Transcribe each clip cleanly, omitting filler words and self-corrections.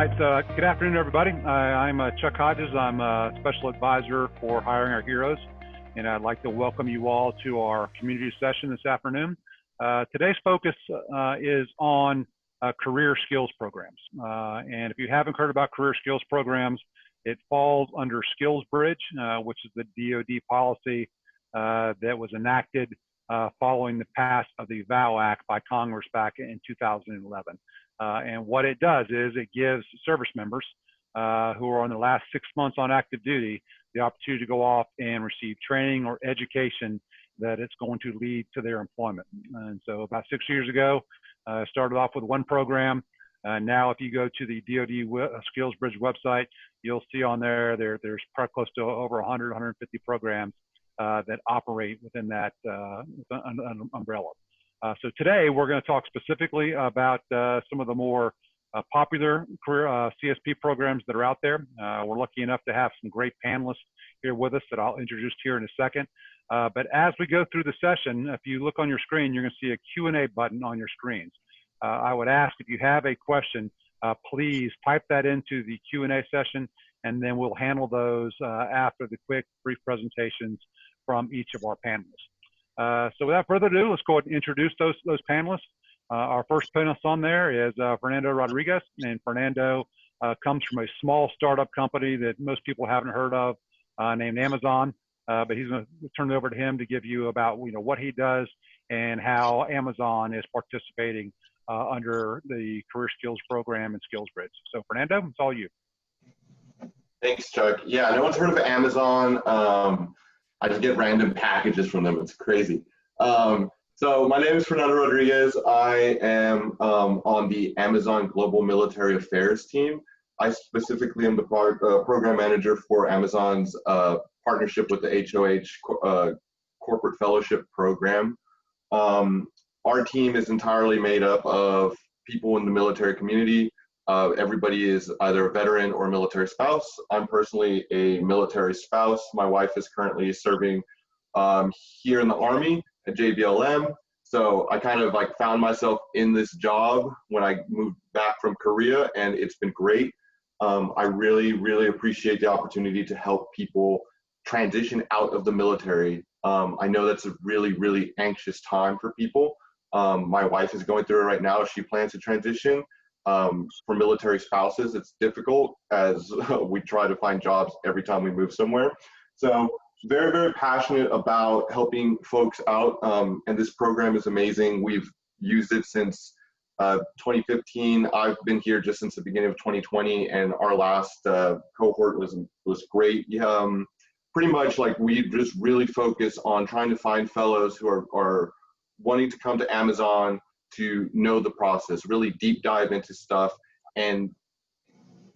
right, good afternoon, everybody. I'm Chuck Hodges. I'm a special advisor for Hiring Our Heroes, and I'd like to welcome you all to our community session this afternoon. Today's focus is on career skills programs. And if you haven't heard about career skills programs, it falls under SkillBridge, which is the DoD policy that was enacted following the pass of the VOW Act by Congress back in 2011. And what it does is it gives service members who are on the last 6 months on active duty the opportunity to go off and receive training or education that it's going to lead to their employment. And so about 6 years ago, started off with one program. Now, if you go to the DoD SkillsBridge website, you'll see on there's probably close to over 100, 150 programs that operate within that umbrella. So today we're going to talk specifically about some of the more popular career CSP programs that are out there. We're lucky enough to have some great panelists here with us that I'll introduce here in a second. But as we go through the session, if you look on your screen, you're going to see a Q&A button on your screens. I would ask if you have a question, please type that into the Q&A session, and then we'll handle those after the quick, brief presentations from each of our panelists. So without further ado, let's go ahead and introduce those panelists. Our first panelist on there is Fernando Rodriguez, and Fernando comes from a small startup company that most people haven't heard of named Amazon, but he's going to turn it over to him to give you about what he does and how Amazon is participating under the Career Skills Program and SkillsBridge. So Fernando, it's all you. Thanks, Chuck. Yeah, no one's heard of Amazon. I just get random packages from them. It's crazy. So my name is Fernando Rodriguez. I am on the Amazon Global Military Affairs team. I specifically am the program manager for Amazon's partnership with the HOH Corporate Fellowship Program. Our team is entirely made up of people in the military community. Everybody is either a veteran or a military spouse. I'm personally a military spouse. My wife is currently serving here in the Army at JBLM. So I kind of found myself in this job when I moved back from Korea, and it's been great. I really, really appreciate the opportunity to help people transition out of the military. I know that's a really, really anxious time for people. My wife is going through it right now. She plans to transition. For military spouses, it's difficult as we try to find jobs every time we move somewhere. So very, very passionate about helping folks out. And this program is amazing. We've used it since 2015. I've been here just since the beginning of 2020, and our last cohort was great. Pretty much we just really focus on trying to find fellows who are wanting to come to Amazon to know the process, really deep dive into stuff. And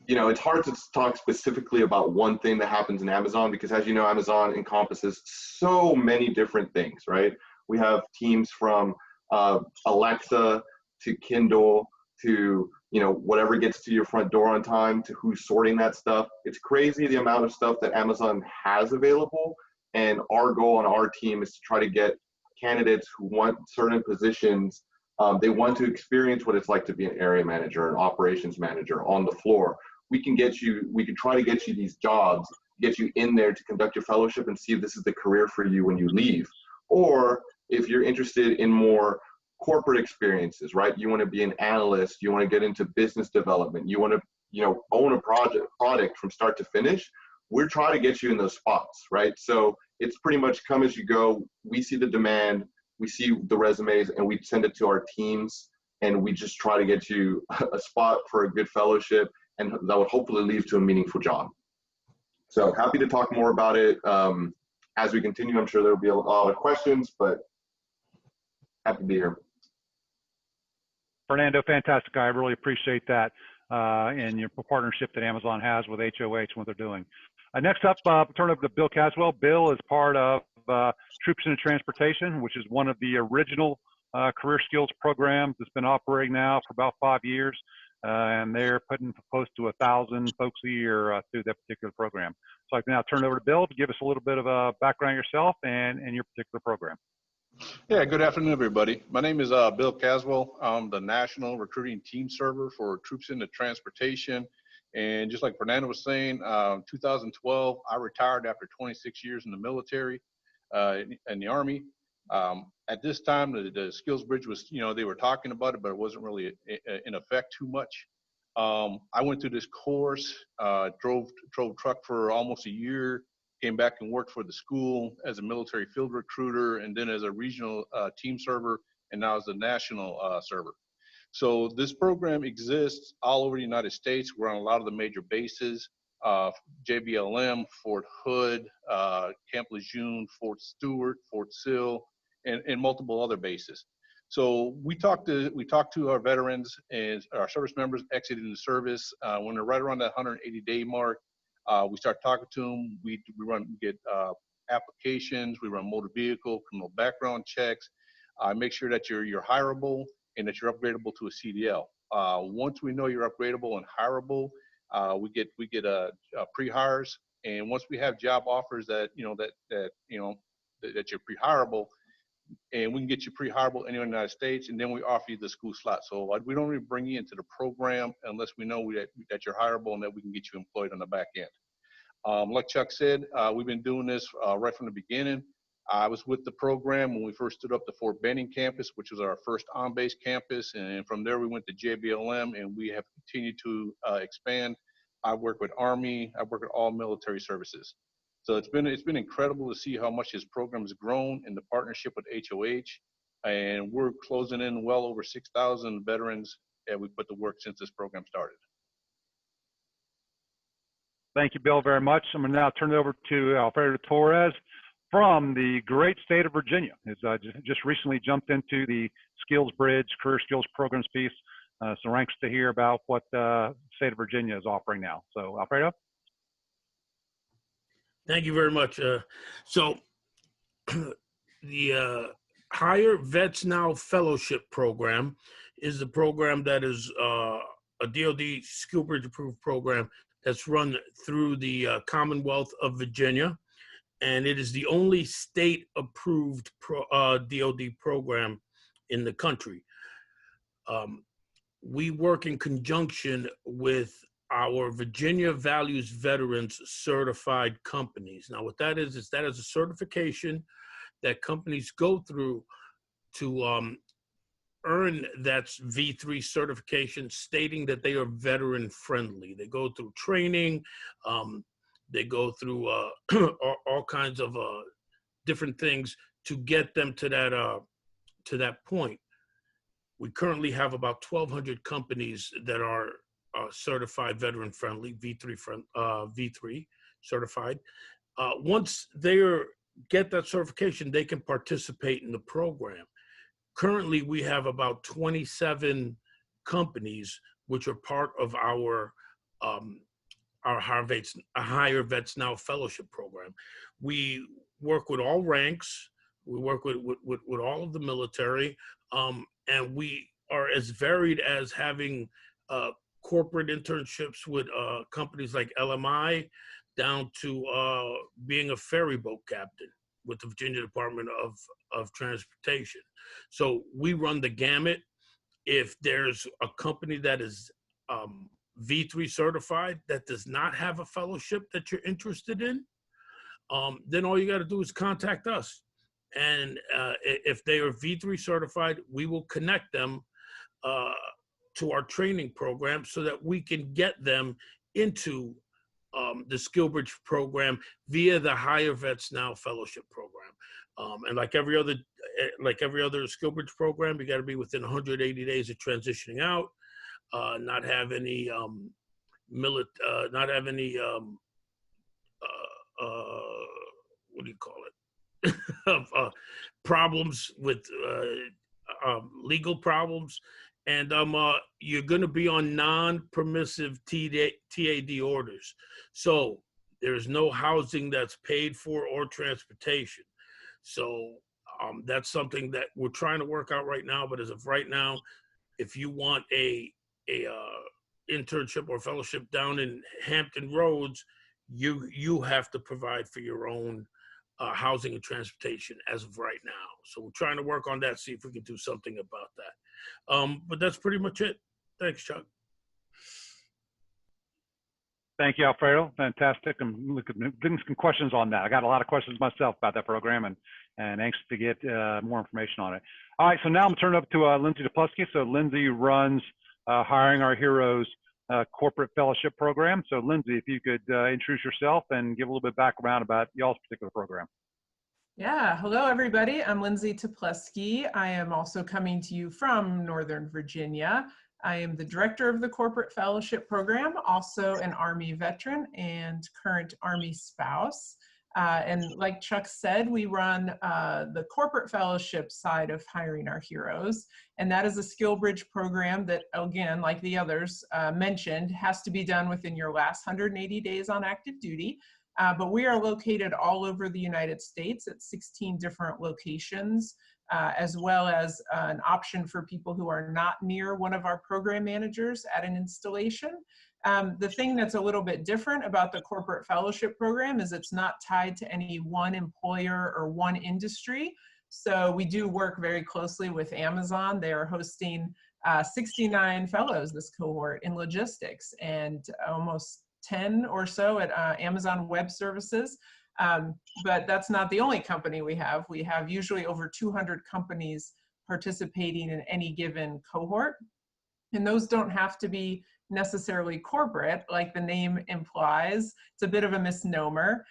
it's hard to talk specifically about one thing that happens in Amazon because, as you know, Amazon encompasses so many different things, right? We have teams from Alexa to Kindle to whatever gets to your front door on time to who's sorting that stuff. It's crazy the amount of stuff that Amazon has available, and our goal on our team is to try to get candidates who want certain positions. They want to experience what it's like to be an area manager, an operations manager on the floor. We can try to get you these jobs, get you in there to conduct your fellowship and see if this is the career for you when you leave. Or if you're interested in more corporate experiences, right? You want to be an analyst, you want to get into business development, you want to, own a product from start to finish. We're trying to get you in those spots, right? So it's pretty much come as you go. We see the demand, we see the resumes, and we send it to our teams, and we just try to get you a spot for a good fellowship, and that would hopefully lead to a meaningful job. So happy to talk more about it as we continue. I'm sure there'll be a lot of questions, but happy to be here. Fernando, fantastic. I really appreciate that and your partnership that Amazon has with HOH and what they're doing. Next up, turn over to Bill Caswell. Bill is part of Troops in Transportation, which is one of the original career skills programs that's been operating now for about 5 years. And they're putting close to 1,000 folks a year through that particular program. So I can now turn it over to Bill to give us a little bit of a background on yourself and your particular program. Yeah, good afternoon, everybody. My name is Bill Caswell. I'm the National Recruiting Team Server for Troops into Transportation. And just like Fernando was saying, 2012, I retired after 26 years in the military, in the Army. At this time, the SkillsBridge was, they were talking about it, but it wasn't really in effect too much. I went through this course, drove truck for almost a year, came back and worked for the school as a military field recruiter, and then as a regional team server, and now as a national server. So this program exists all over the United States. We're on a lot of the major bases, JBLM, Fort Hood, Camp Lejeune, Fort Stewart, Fort Sill, and multiple other bases. So we talk to our veterans and our service members exiting the service when they're right around that 180-day mark. We start talking to them. We get applications. We run motor vehicle, criminal background checks. Make sure that you're hireable and that you're upgradable to a CDL. Once we know you're upgradable and hireable, we get pre-hires. And once we have job offers that you're pre-hireable, and we can get you pre-hireable anywhere in the United States, and then we offer you the school slot. So we don't even bring you into the program unless we know that you're hireable and that we can get you employed on the back end. Like Chuck said, we've been doing this right from the beginning. I was with the program when we first stood up the Fort Benning campus, which was our first on-base campus. And from there, we went to JBLM, and we have continued to expand. I work with Army. I work with all military services. So it's been incredible to see how much this program has grown in the partnership with HOH. And we're closing in well over 6,000 veterans that we put to work since this program started. Thank you, Bill, very much. I'm going to now turn it over to Alfredo Torres from the great state of Virginia. He's just recently jumped into the SkillsBridge Career Skills Programs piece. So anxious to hear about what the state of Virginia is offering now. So, Alfredo? Thank you very much. So the Hire Vets Now Fellowship Program is the program that is a DoD SkillBridge approved program that's run through the Commonwealth of Virginia. And it is the only state approved DoD program in the country. We work in conjunction with our Virginia Values Veterans certified companies. Now, what that is that is a certification that companies go through to earn that V3 certification, stating that they are veteran friendly. They go through training, they go through all kinds of different things to get them to that point. We currently have about 1,200 companies that are certified veteran friendly, V3 certified. Once they get that certification, they can participate in the program. Currently, we have about 27 companies which are part of our Hire Vets Now Fellowship Program. We work with all ranks. We work with all of the military, and we are as varied as having corporate internships with companies like LMI, down to being a ferry boat captain with the Virginia Department of Transportation. So we run the gamut. If there's a company that is V3 certified that does not have a fellowship that you're interested in, then all you got to do is contact us. And if they are V3 certified, we will connect them to our training program so that we can get them into the SkillBridge program via the Hire Vets Now Fellowship Program. And like every other SkillBridge program, you got to be within 180 days of transitioning out, not have any what do you call it? Problems with legal problems. And you're going to be on non-permissive TAD orders. So there's no housing that's paid for or transportation. So that's something that we're trying to work out right now. But as of right now, if you want a internship or fellowship down in Hampton Roads, you have to provide for your own housing and transportation as of right now. So we're trying to work on that, see if we can do something about that. But that's pretty much it. Thanks, Chuck. Thank you, Alfredo. Fantastic. I'm getting some questions on that. I got a lot of questions myself about that program and anxious to get more information on it. All right, so now I'm turning up to Lindsay Duplusky. So Lindsay runs Hiring Our Heroes corporate fellowship program. So Lindsay, if you could introduce yourself and give a little bit of background about y'all's particular program. Yeah, hello everybody. I'm Lindsay Topleski. I am also coming to you from Northern Virginia. I am the director of the corporate fellowship program, also an Army veteran and current Army spouse. And like Chuck said, we run the corporate fellowship side of Hiring Our Heroes. And that is a SkillBridge program that, again, like the others mentioned, has to be done within your last 180 days on active duty. But we are located all over the United States at 16 different locations, as well as an option for people who are not near one of our program managers at an installation. The thing that's a little bit different about the corporate fellowship program is it's not tied to any one employer or one industry. So we do work very closely with Amazon. They are hosting 69 fellows this cohort in logistics and almost 10 or so at Amazon Web Services. But that's not the only company we have. We have usually over 200 companies participating in any given cohort. And those don't have to be necessarily corporate, like the name implies. It's a bit of a misnomer.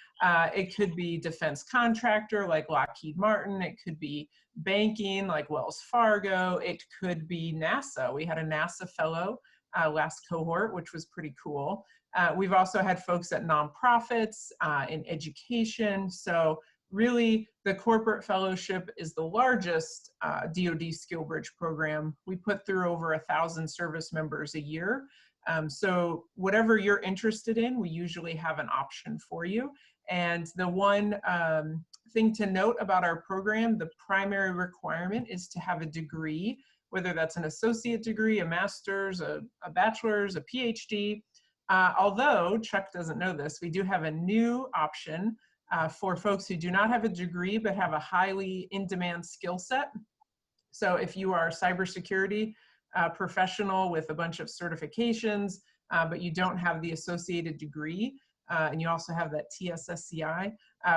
It could be defense contractor like Lockheed Martin. It could be banking like Wells Fargo. It could be NASA. We had a NASA fellow last cohort, which was pretty cool. We've also had folks at nonprofits, in education. So really, the corporate fellowship is the largest DoD SkillBridge program. We put through over 1,000 service members a year. So whatever you're interested in, we usually have an option for you. And the one thing to note about our program, the primary requirement is to have a degree, whether that's an associate degree, a master's, a bachelor's, a PhD. Although Chuck doesn't know this, we do have a new option for folks who do not have a degree but have a highly in-demand skill set. So if you are a cybersecurity professional with a bunch of certifications, but you don't have the associated degree, and you also have that TSSCI,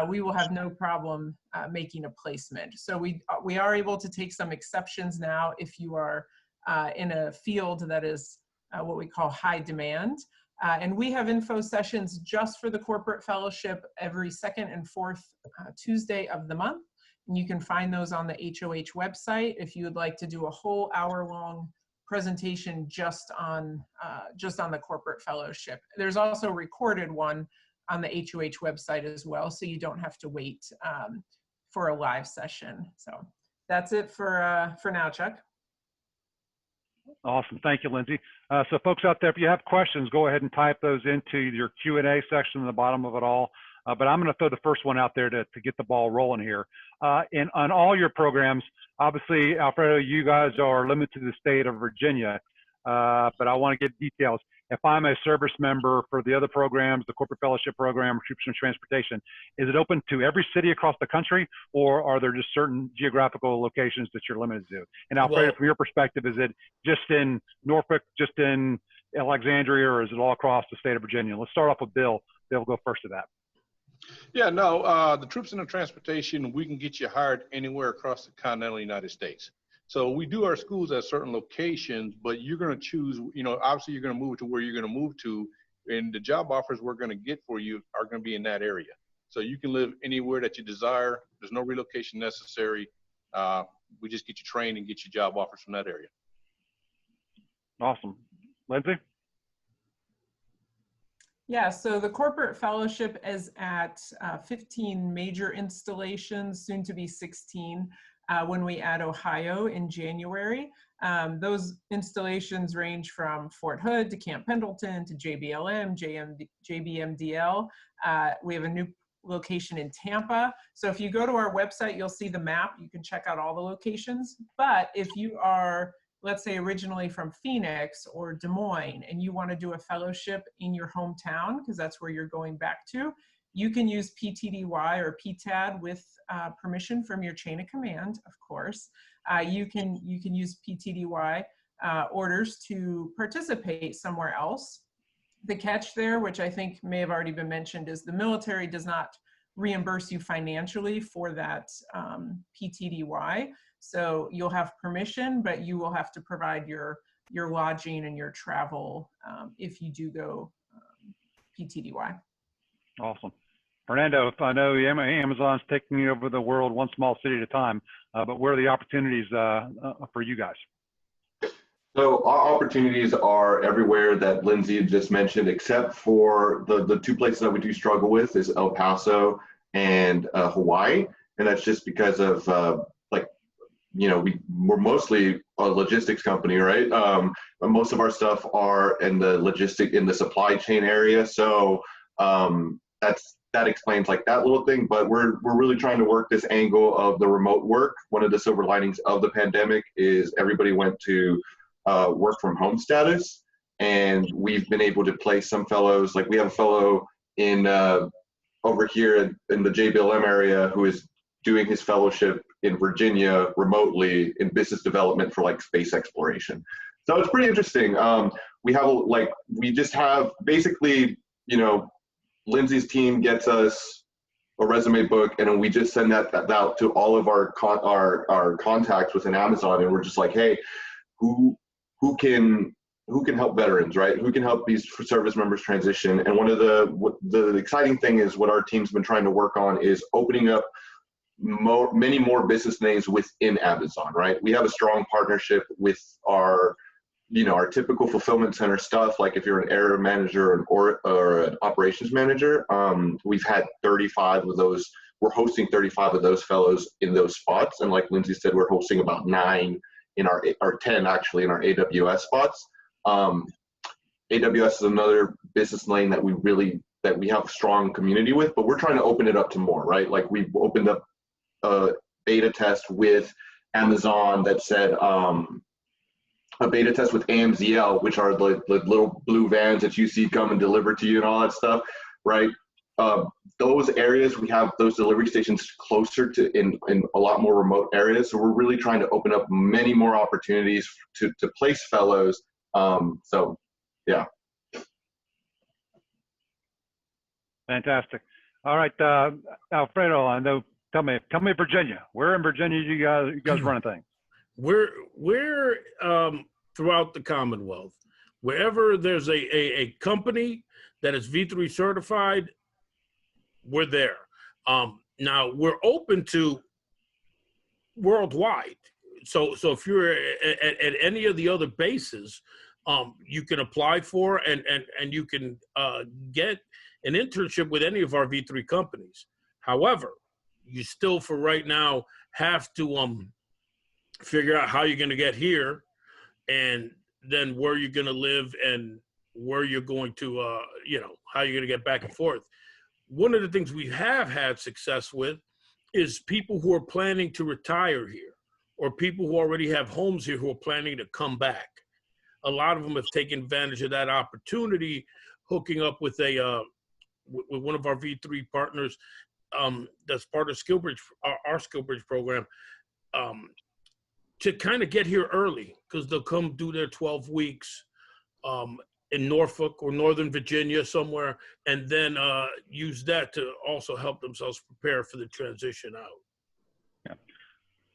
we will have no problem making a placement. So we are able to take some exceptions now if you are in a field that is what we call high demand. And we have info sessions just for the corporate fellowship every second and fourth Tuesday of the month. And you can find those on the HOH website if you would like to do a whole hour-long presentation just on the corporate fellowship. There's also a recorded one on the HOH website as well, so you don't have to wait for a live session. So that's it for now, Chuck. Awesome. Thank you, Lindsay. So folks out there, if you have questions, go ahead and type those into your Q&A section at the bottom of it all. But I'm going to throw the first one out there to get the ball rolling here. And on all your programs, obviously, Alfredo, you guys are limited to the state of Virginia, but I want to get details. If I'm a service member for the other programs, the corporate fellowship program, troops and transportation, is it open to every city across the country, or are there just certain geographical locations that you're limited to? And Alfredo, from your perspective, is it just in Norfolk, just in Alexandria, or is it all across the state of Virginia? Let's start off with Bill. Bill, go first to that. Yeah, no, the troops and the transportation, we can get you hired anywhere across the continental United States. So we do our schools at certain locations, but you're going to choose, obviously you're going to move to where you're going to move to, and the job offers we're going to get for you are going to be in that area. So you can live anywhere that you desire. There's no relocation necessary. We just get you trained and get you job offers from that area. Awesome. Lindsay? Yeah, so the corporate fellowship is at 15 major installations, soon to be 16, when we add Ohio in January. Those installations range from Fort Hood to Camp Pendleton to JBLM, JBMDL. We have a new location in Tampa. So if you go to our website, you'll see the map. You can check out all the locations. But if you are, let's say, originally from Phoenix or Des Moines, and you want to do a fellowship in your hometown, because that's where you're going back to, You can use PTDY or PTAD with permission from your chain of command, of course. You can use PTDY orders to participate somewhere else. The catch there, which I think may have already been mentioned, is the military does not reimburse you financially for that PTDY. So you'll have permission, but you will have to provide your lodging and your travel if you do go PTDY. Awesome. Fernando, I know Amazon's taking over the world one small city at a time, but where are the opportunities for you guys? So our opportunities are everywhere that Lindsay just mentioned, except for the two places that we do struggle with is El Paso and Hawaii. And that's just because of we're mostly a logistics company, right? But most of our stuff are in the supply chain area. So that explains like that little thing, but we're really trying to work this angle of the remote work. One of the silver linings of the pandemic is everybody went to work from home status, and we've been able to place some fellows. Like we have a fellow in over here in the JBLM area who is doing his fellowship in Virginia remotely in business development for like space exploration. So it's pretty interesting. We just have basically, Lindsay's team gets us a resume book, and then we just send that out to all of our contacts within Amazon, and we're just like, hey, who can help veterans, right? Who can help these service members transition? And one of the exciting thing is what our team's been trying to work on is opening up many more business names within Amazon, right? We have a strong partnership with our typical fulfillment center stuff. Like if you're an area manager or an operations manager, we've had 35 of those. We're hosting 35 of those fellows in those spots. And like Lindsay said, we're hosting about 9 in our 10 actually in our AWS spots. AWS is another business lane that we have a strong community with, but we're trying to open it up to more, right? Like we've opened up a beta test with Amazon that said a beta test with AMZL, which are the little blue vans that you see come and deliver to you and all that stuff, right? Those areas, we have those delivery stations closer to in a lot more remote areas. So we're really trying to open up many more opportunities to place fellows. So yeah. Fantastic. All right, Alfredo, I know. Tell me, Virginia. Where in Virginia do you guys running things? We're throughout the Commonwealth. Wherever there's a company that is V3 certified, we're there. Now we're open to worldwide. So if you're at any of the other bases, you can apply for and you can get an internship with any of our V3 companies. However, you still for right now have to figure out how you're going to get here, and then where you're going to live and where you're going to how you're going to get back and forth. One of the things we have had success with is people who are planning to retire here, or people who already have homes here who are planning to come back. A lot of them have taken advantage of that opportunity, hooking up with with one of our V3 partners that's part of SkillBridge, our SkillBridge program, to kind of get here early, because they'll come do their 12 weeks in Norfolk or Northern Virginia somewhere, and then use that to also help themselves prepare for the transition out. Yeah.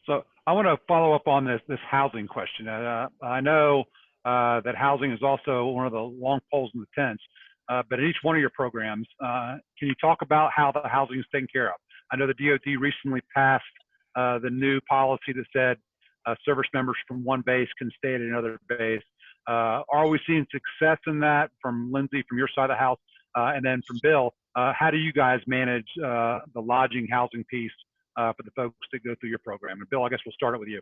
So I want to follow up on this housing question. I know that housing is also one of the long poles in the tents, but in each one of your programs, can you talk about how the housing is taken care of? I know the DoD recently passed the new policy that said service members from one base can stay at another base. Are we seeing success in that from Lindsay, from your side of the house, and then from Bill? How do you guys manage the lodging housing piece for the folks that go through your program? And Bill, I guess we'll start it with you.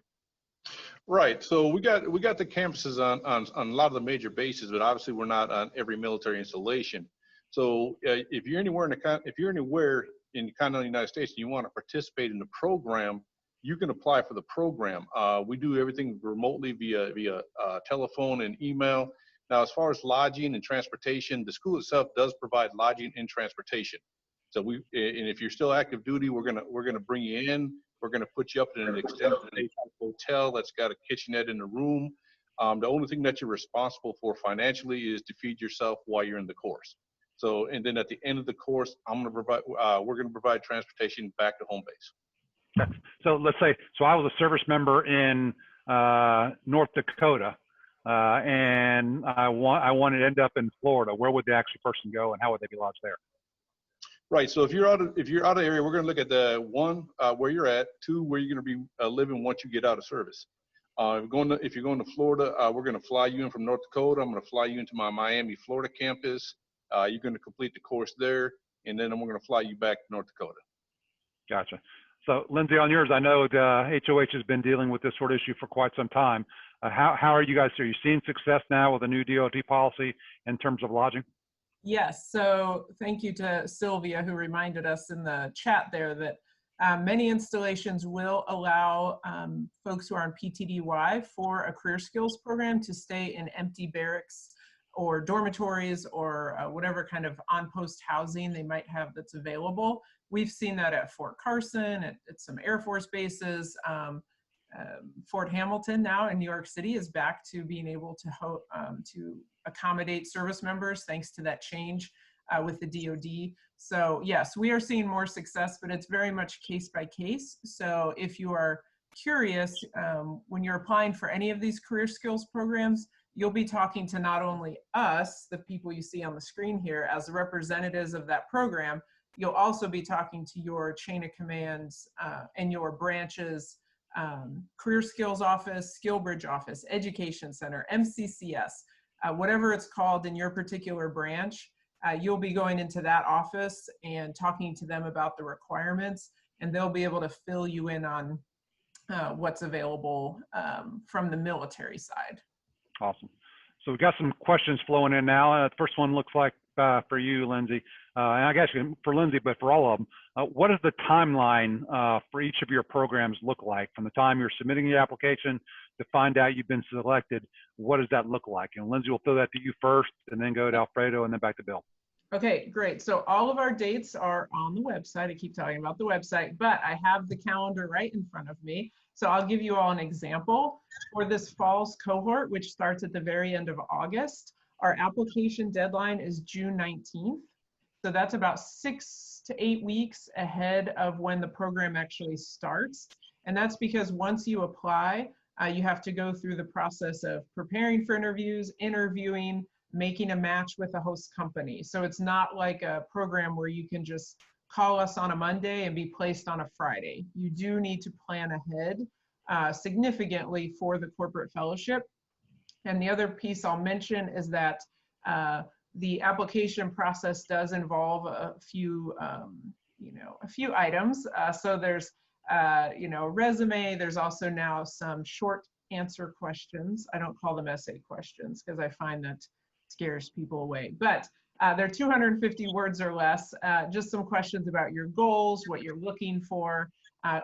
Right. So we got the campuses on a lot of the major bases, but obviously we're not on every military installation. So if you're anywhere in the continental United States and you want to participate in the program, you can apply for the program. We do everything remotely via telephone and email. Now, as far as lodging and transportation, the school itself does provide lodging and transportation. So and if you're still active duty, we're gonna bring you in. We're gonna put you up in an extended stay hotel that's got a kitchenette in the room. The only thing that you're responsible for financially is to feed yourself while you're in the course. So, and then at the end of the course, we're gonna provide transportation back to home base. So let's say, so I was a service member in North Dakota, and I wanted to end up in Florida. Where would the actual person go, and how would they be lodged there? Right. So if you're out of area, we're going to look at the one where you're at, two where you're going to be living once you get out of service. If you're going to Florida, we're going to fly you in from North Dakota. I'm going to fly you into my Miami, Florida campus. You're going to complete the course there, and then we're going to fly you back to North Dakota. Gotcha. So Lindsay, on yours, I know the HOH has been dealing with this sort of issue for quite some time. How are you guys? Are you seeing success now with the new DOT policy in terms of lodging? Yes, so thank you to Sylvia, who reminded us in the chat there that many installations will allow folks who are on PTDY for a career skills program to stay in empty barracks or dormitories or whatever kind of on-post housing they might have that's available. We've seen that at Fort Carson, at some Air Force bases. Fort Hamilton now in New York City is back to being able to accommodate service members thanks to that change with the DoD. So yes, we are seeing more success, but it's very much case by case. So if you are curious, when you're applying for any of these career skills programs, you'll be talking to not only us, the people you see on the screen here, as the representatives of that program, you'll also be talking to your chain of commands and your branches, career skills office, SkillBridge office, education center, MCCS, whatever it's called in your particular branch. You'll be going into that office and talking to them about the requirements, and they'll be able to fill you in on what's available from the military side. Awesome. So we've got some questions flowing in now. The first one looks like for you, Lindsay, and I guess for Lindsay, but for all of them, what does the timeline for each of your programs look like from the time you're submitting your application to find out you've been selected? What does that look like? And Lindsay will throw that to you first, and then go to Alfredo, and then back to Bill. Okay, great. So all of our dates are on the website. I keep talking about the website, but I have the calendar right in front of me. So I'll give you all an example. For this fall's cohort, which starts at the very end of August, our application deadline is June 19th. So that's about 6 to 8 weeks ahead of when the program actually starts. And that's because once you apply, you have to go through the process of preparing for interviews, interviewing, making a match with a host company. So it's not like a program where you can just call us on a Monday and be placed on a Friday. You do need to plan ahead significantly for the corporate fellowship. And the other piece I'll mention is that the application process does involve a few items. So there's resume. There's also now some short answer questions. I don't call them essay questions because I find that scares people away. But they're 250 words or less. Just some questions about your goals, what you're looking for,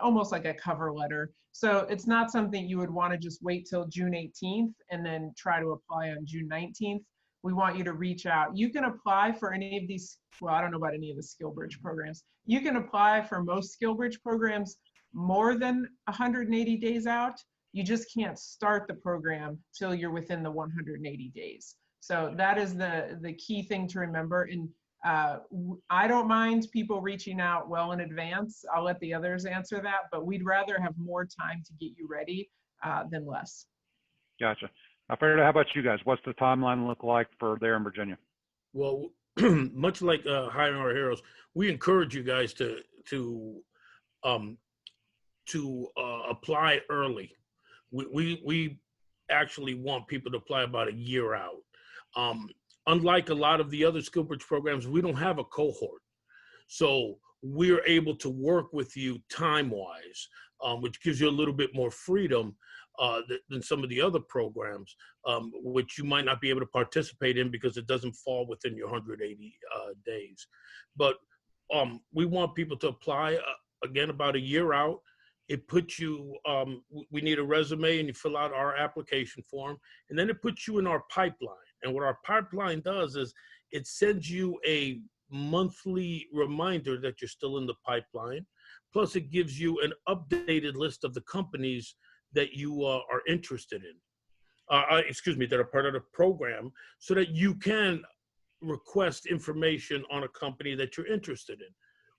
almost like a cover letter. So it's not something you would want to just wait till June 18th and then try to apply on June 19th. We want you to reach out. You can apply for any of these, well, I don't know about any of the SkillBridge programs. You can apply for most SkillBridge programs more than 180 days out. You just can't start the program till you're within the 180 days. So that is the key thing to remember. And I don't mind people reaching out well in advance. I'll let the others answer that, but we'd rather have more time to get you ready than less. Gotcha. Alfredo, how about you guys? What's the timeline look like for there in Virginia? Well, much like hiring our heroes, we encourage you guys to apply early. We actually want people to apply about a year out. Unlike a lot of the other SkillBridge programs, we don't have a cohort. So we're able to work with you time-wise, which gives you a little bit more freedom than some of the other programs, which you might not be able to participate in because it doesn't fall within your 180 days. But we want people to apply, again, about a year out. It puts you, we need a resume and you fill out our application form, and then it puts you in our pipeline. And what our pipeline does is it sends you a monthly reminder that you're still in the pipeline. Plus, it gives you an updated list of the companies that you are interested in. That are part of the program, so that you can request information on a company that you're interested in.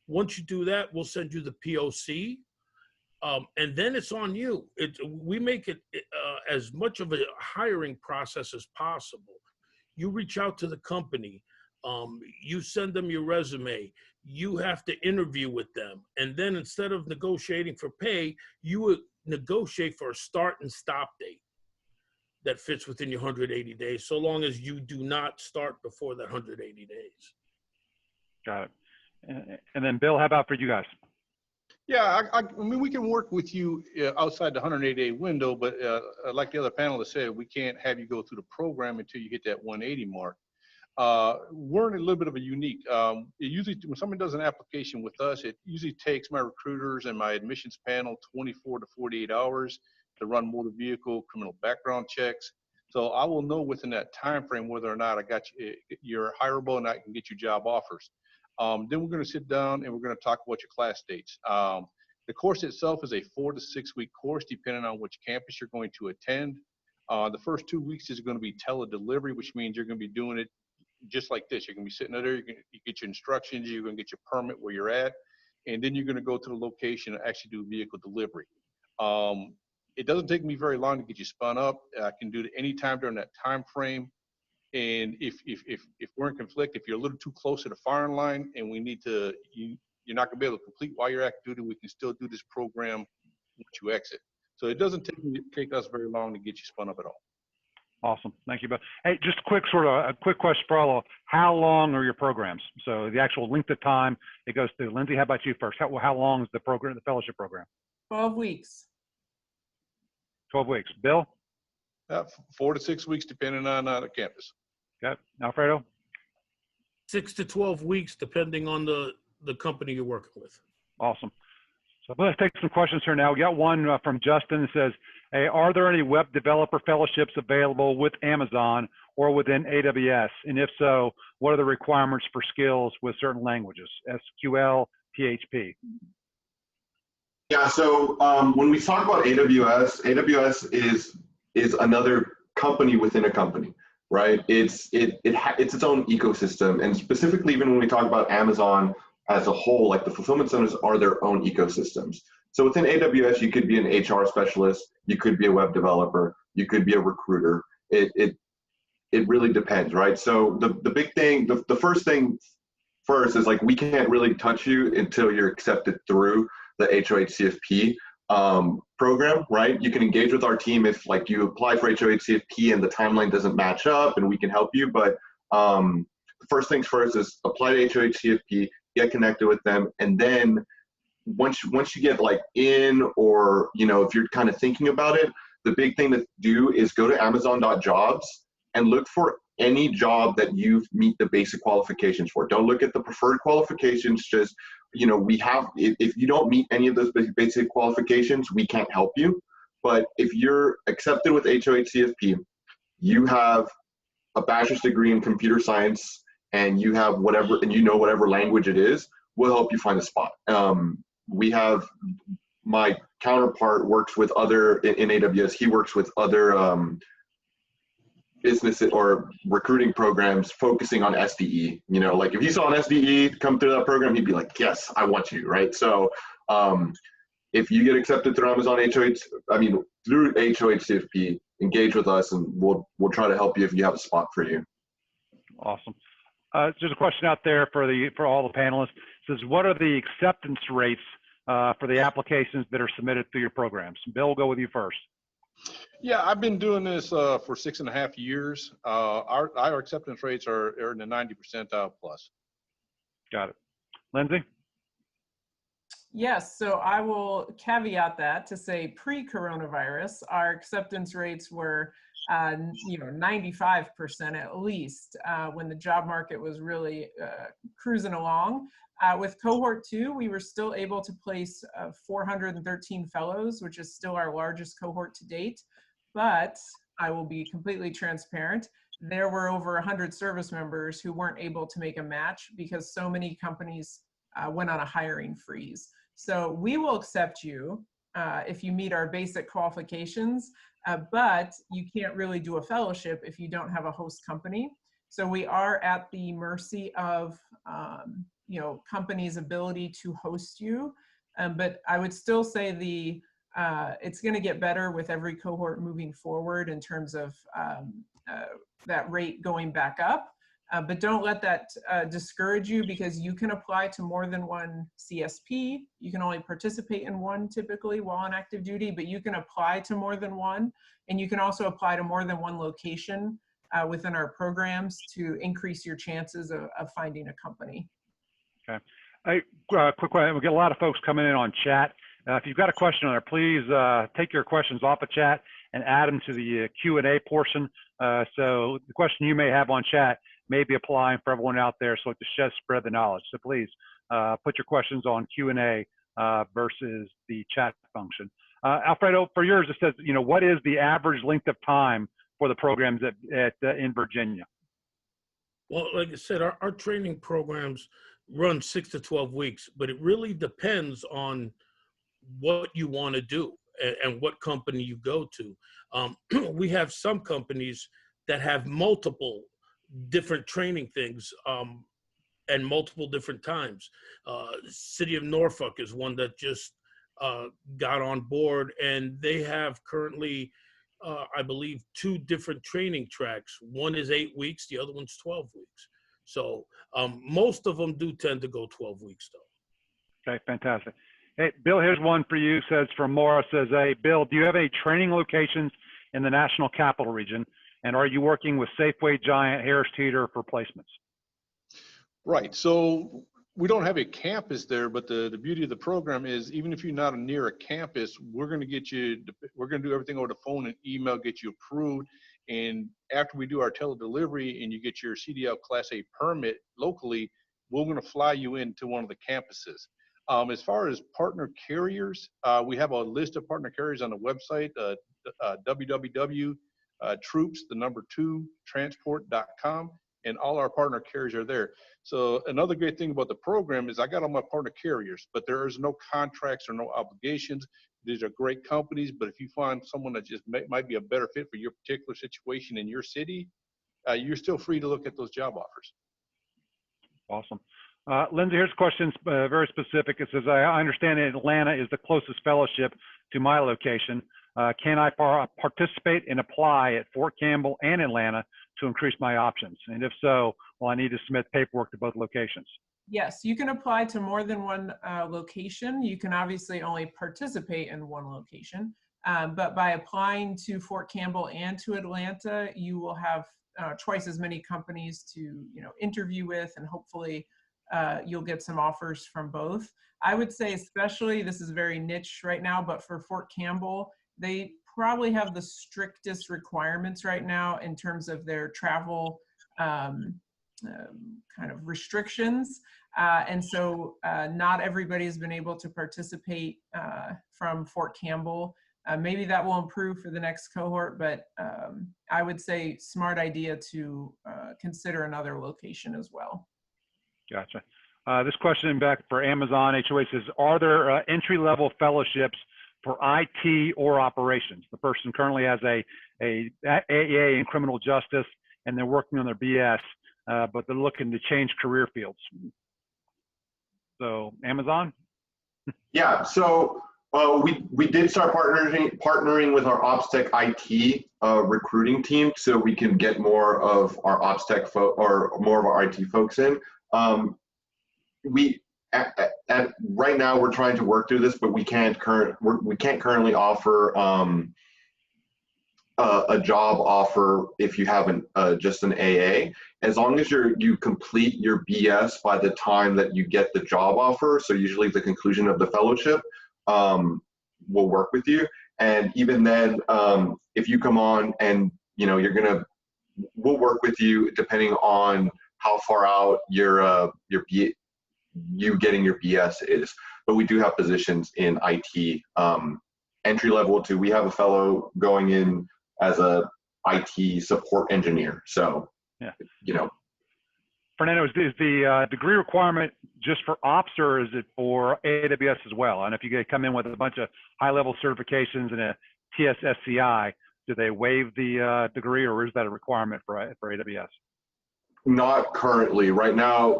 Once you do that, we'll send you the POC, and then it's on you. We make it as much of a hiring process as possible. You reach out to the company, you send them your resume, you have to interview with them, and then instead of negotiating for pay, you would negotiate for a start and stop date that fits within your 180 days, so long as you do not start before that 180 days. Got it. And then Bill, how about for you guys? Yeah, I mean, we can work with you outside the 180-day window, but like the other panelists said, we can't have you go through the program until you hit that 180 mark. We're in a little bit of a unique, usually when someone does an application with us, it usually takes my recruiters and my admissions panel 24 to 48 hours to run motor vehicle criminal background checks. So I will know within that time frame whether or not I got you're hireable and I can get you job offers. Then we're going to sit down and we're going to talk about your class dates. The course itself is a 4 to 6 week course, depending on which campus you're going to attend. The first 2 weeks is going to be tele-delivery, which means you're going to be doing it just like this. You're going to be sitting there, you get your instructions, you're going to get your permit where you're at, and then you're going to go to the location and actually do vehicle delivery. It doesn't take me very long to get you spun up. I can do it anytime during that time frame. And if we're in conflict, if you're a little too close to the firing line and we need to, you're not going to be able to complete while you're active duty, we can still do this program once you exit. So it doesn't take us very long to get you spun up at all. Awesome. Thank you, Bill. Hey, just a quick question for all. How long are your programs? So the actual length of time it goes through. Lindsay, how about you first? How long is the program, the fellowship program? 12 weeks. 12 weeks. Bill? 4 to 6 weeks, depending on the campus. Okay. Alfredo? 6 to 12 weeks, depending on the company you're working with. Awesome. So let's take some questions here now. We got one from Justin that says, hey, are there any web developer fellowships available with Amazon or within AWS? And if so, what are the requirements for skills with certain languages, SQL, PHP? Yeah, so when we talk about AWS is another company within a company, right? It's its own ecosystem, and specifically even when we talk about Amazon as a whole, like the fulfillment centers are their own ecosystems. So within AWS, you could be an HR specialist, you could be a web developer, you could be a recruiter. It really depends, right? So the big thing, the first thing first is like we can't really touch you until you're accepted through the HOHCFP program, right? You can engage with our team if like you apply for HOHCFP and the timeline doesn't match up, and we can help you. But the first things first is apply to HOHCFP, get connected with them, and then once you get like in, or if you're kind of thinking about it, the big thing to do is go to Amazon.jobs and look for any job that you meet the basic qualifications for. Don't look at the preferred qualifications. Just we have, if you don't meet any of those basic qualifications, we can't help you. But if you're accepted with HOHCFP, you have a bachelor's degree in computer science, and you have whatever, and whatever language it is, we'll help you find a spot. We have, my counterpart works with other, in AWS, he works with other business or recruiting programs focusing on SDE. Like if he saw an SDE come through that program, he'd be like, yes, I want you, right? So if you get accepted through Amazon through HOHCFP, engage with us, and we'll try to help you if you have a spot for you. Awesome. There's a question out there for all the panelists. It says, what are the acceptance rates for the applications that are submitted through your programs? Bill, we'll go with you first. Yeah, I've been doing this for 6.5 years. Our acceptance rates are in the 90 percentile plus. Got it. Lindsay? Yes, so I will caveat that to say pre-coronavirus, our acceptance rates were 95% at least when the job market was really cruising along. With cohort 2, we were still able to place 413 fellows, which is still our largest cohort to date. But I will be completely transparent. there were over 100 service members who weren't able to make a match because so many companies went on a hiring freeze. So we will accept you if you meet our basic qualifications, but you can't really do a fellowship if you don't have a host company. So we are at the mercy of companies' ability to host you. But I would still say it's going to get better with every cohort moving forward in terms of that rate going back up. But don't let that discourage you, because you can apply to more than one CSP. You can only participate in one typically while on active duty, but you can apply to more than one. And you can also apply to more than one location within our programs to increase your chances of finding a company. Okay. Quick question. We get a lot of folks coming in on chat. If you've got a question on there, please take your questions off of chat and add them to the Q&A portion. So the question you may have on chat may be applying for everyone out there, so to just spread the knowledge. So please put your questions on Q&A versus the chat function. Alfredo, for yours, it says, what is the average length of time for the programs in Virginia? Well, like I said, our training programs run 6 to 12 weeks, but it really depends on what you want to do and what company you go to. We have some companies that have multiple different training things and multiple different times. City of Norfolk is one that just got on board, and they have currently, I believe, 2 different training tracks. One is 8 weeks, the other one's 12 weeks. So most of them do tend to go 12 weeks though. Okay, fantastic. Hey, Bill, here's one for you. Says from Maura, says, hey, Bill, do you have any training locations in the National Capital Region? And are you working with Safeway, Giant, Harris Teeter for placements? Right. So we don't have a campus there, but the beauty of the program is even if you're not near a campus, we're going to do everything over the phone and email, get you approved. And after we do our tele-delivery and you get your CDL Class A permit locally, we're going to fly you into one of the campuses. As far as partner carriers, we have a list of partner carriers on the website, www.troops2transport.com, and all our partner carriers are there. So another great thing about the program is I got all my partner carriers, but there is no contracts or no obligations. These are great companies, but if you find someone that just might be a better fit for your particular situation in your city, you're still free to look at those job offers. Awesome. Lindsay, here's a question very specific. It says, I understand Atlanta is the closest fellowship to my location. Can I participate and apply at Fort Campbell and Atlanta to increase my options? And if so, will I need to submit paperwork to both locations? Yes, you can apply to more than one location. You can obviously only participate in one location, but by applying to Fort Campbell and to Atlanta, you will have twice as many companies to interview with, and hopefully you'll get some offers from both. I would say, especially, this is very niche right now, but for Fort Campbell, they probably have the strictest requirements right now in terms of their travel kind of restrictions. And so not everybody has been able to participate from Fort Campbell. Maybe that will improve for the next cohort, but I would say smart idea to consider another location as well. Gotcha. This question back for Amazon HOA says, are there entry-level fellowships for IT or operations? The person currently has a AEA in criminal justice, and they're working on their BS, but they're looking to change career fields. So Amazon? Yeah, so we did start partnering with our OpsTech IT recruiting team, so we can get more of our OpsTech or more of our IT folks in. Right now we're trying to work through this, but we can't currently offer a job offer if you have just an AA. As long as you complete your BS by the time that you get the job offer, so usually the conclusion of the fellowship, we'll work with you. And even then, if you come on and we'll work with you depending on how far out you getting your BS is. But we do have positions in IT, entry level too. We have a fellow going in as a IT support engineer. So, Yeah. you know, Fernando, is the degree requirement just for ops, or is it for AWS as well? And if you come in with a bunch of high-level certifications and a TSSCI, do they waive the degree, or is that a requirement for AWS? not currently. Right now,